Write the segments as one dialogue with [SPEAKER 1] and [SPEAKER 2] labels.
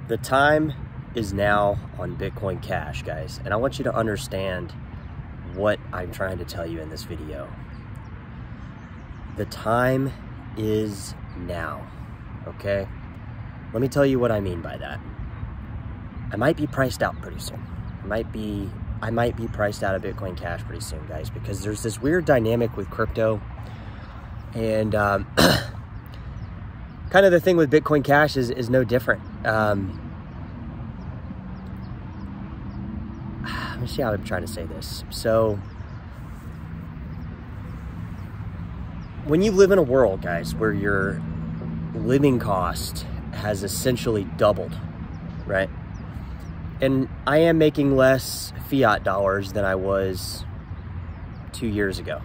[SPEAKER 1] The time is now on Bitcoin Cash, guys, and I want you to understand what I'm trying to tell you in this video. The time is now, okay? Let me tell you what I mean by that. I might be priced out pretty soon. I might be priced out of Bitcoin Cash pretty soon, guys, because there's this weird dynamic with crypto, and kind of the thing with Bitcoin Cash is no different. Let me see how I'm trying to say this. So when you live in a world, guys, where your living cost has essentially doubled, right? And I am making less fiat dollars than I was 2 years ago.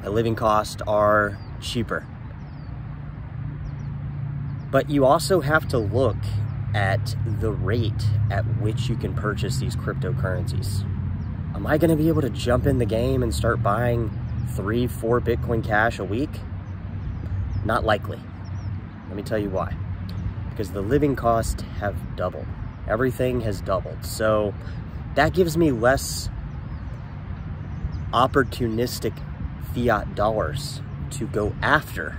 [SPEAKER 1] My living costs are cheaper. But you also have to look at the rate at which you can purchase these cryptocurrencies. Am I going to be able to jump in the game and start buying 3-4 Bitcoin Cash a week? Not likely. Let me tell you why. Because the living costs have doubled. Everything has doubled. So that gives me less opportunistic fiat dollars to go after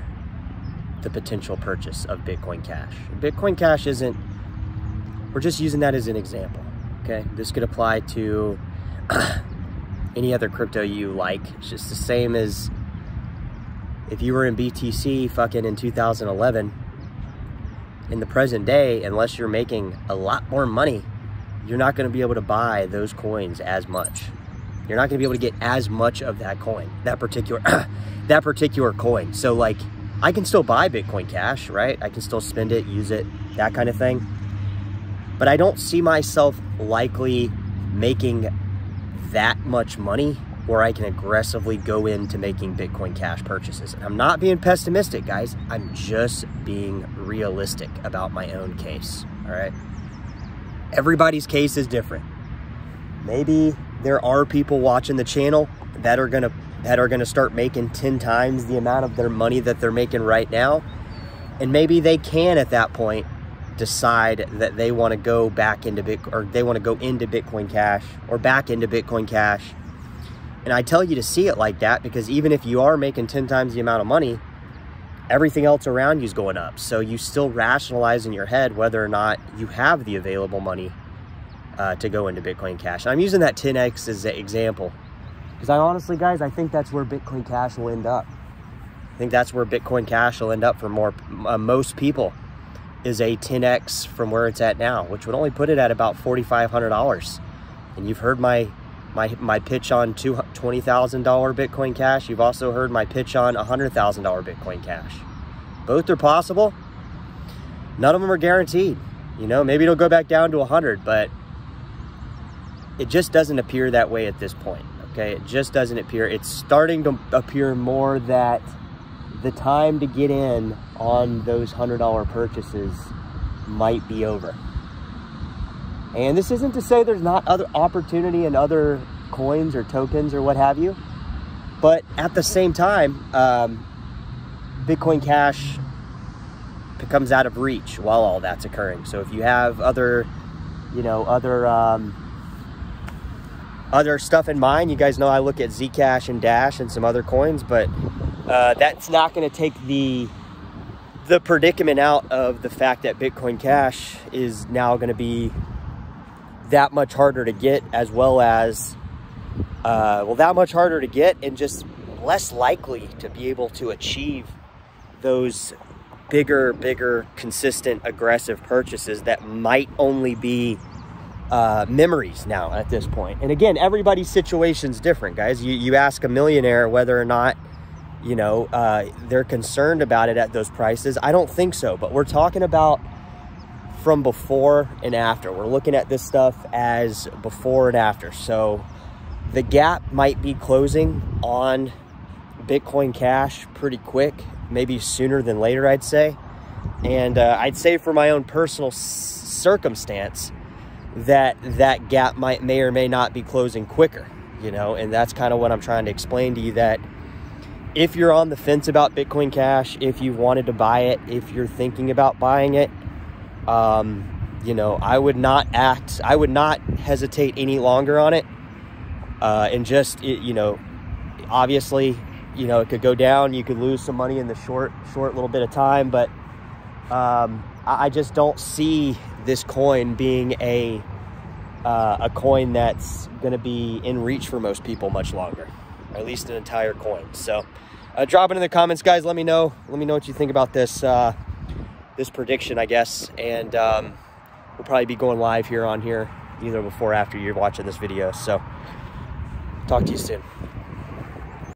[SPEAKER 1] the potential purchase of Bitcoin Cash. Bitcoin Cash isn't, we're just using that as an example, okay? This could apply to any other crypto you like. It's just the same as if you were in BTC fucking in 2011. In the present day, unless you're making a lot more money, you're not going to be able to buy those coins as much. You're not going to be able to get as much of that coin, that particular coin. So like, I can still buy Bitcoin Cash, right? I can still spend it, use it, that kind of thing. But I don't see myself likely making that much money where I can aggressively go into making Bitcoin Cash purchases. And I'm not being pessimistic, guys. I'm just being realistic about my own case, all right? Everybody's case is different. Maybe there are people watching the channel that are gonna start making 10 times the amount of their money that they're making right now. And maybe they can, at that point, decide that they want to go back into Bitcoin Cash or back into Bitcoin Cash. And I tell you to see it like that, because even if you are making 10 times the amount of money, everything else around you is going up. So you still rationalize in your head whether or not you have the available money to go into Bitcoin Cash. And I'm using that 10x as an example, because I honestly, guys, I think that's where Bitcoin Cash will end up. I think that's where Bitcoin Cash will end up for most people, is a 10x from where it's at now, which would only put it at about $4,500. And you've heard my pitch on $20,000 Bitcoin Cash. You've also heard my pitch on $100,000 Bitcoin Cash. Both are possible. None of them are guaranteed. You know, maybe it'll go back down to 100, but it just doesn't appear that way at this point, okay? It just doesn't appear. It's starting to appear more that the time to get in on those $100 purchases might be over. And this isn't to say there's not other opportunity in other coins or tokens or what have you, but at the same time, Bitcoin Cash becomes out of reach while all that's occurring. So if you have other stuff in mind, you guys know I look at Zcash and Dash and some other coins, but that's not going to take the predicament out of the fact that Bitcoin Cash is now going to be that much harder to get, as well as that much harder to get, and just less likely to be able to achieve those bigger, consistent, aggressive purchases that might only be memories now at this point. And again, everybody's situation's different, guys. You ask a millionaire whether or not, you know, they're concerned about it at those prices. I don't think so, but we're talking about from before and after. We're looking at this stuff as before and after. So the gap might be closing on Bitcoin Cash pretty quick, maybe sooner than later, I'd say. And I'd say for my own personal circumstance, that gap may or may not be closing quicker, you know. And that's kind of what I'm trying to explain to you, that if you're on the fence about Bitcoin Cash, if you wanted to buy it, if you're thinking about buying it, you know, I would not hesitate any longer on it. And just, you know, obviously, you know, it could go down. You could lose some money in the short little bit of time, but I just don't see this coin being a coin that's going to be in reach for most people much longer, or at least an entire coin. So drop it in the comments, guys. Let me know what you think about this this prediction, I guess. And we'll probably be going live here either before or after you're watching this video. So talk to you soon.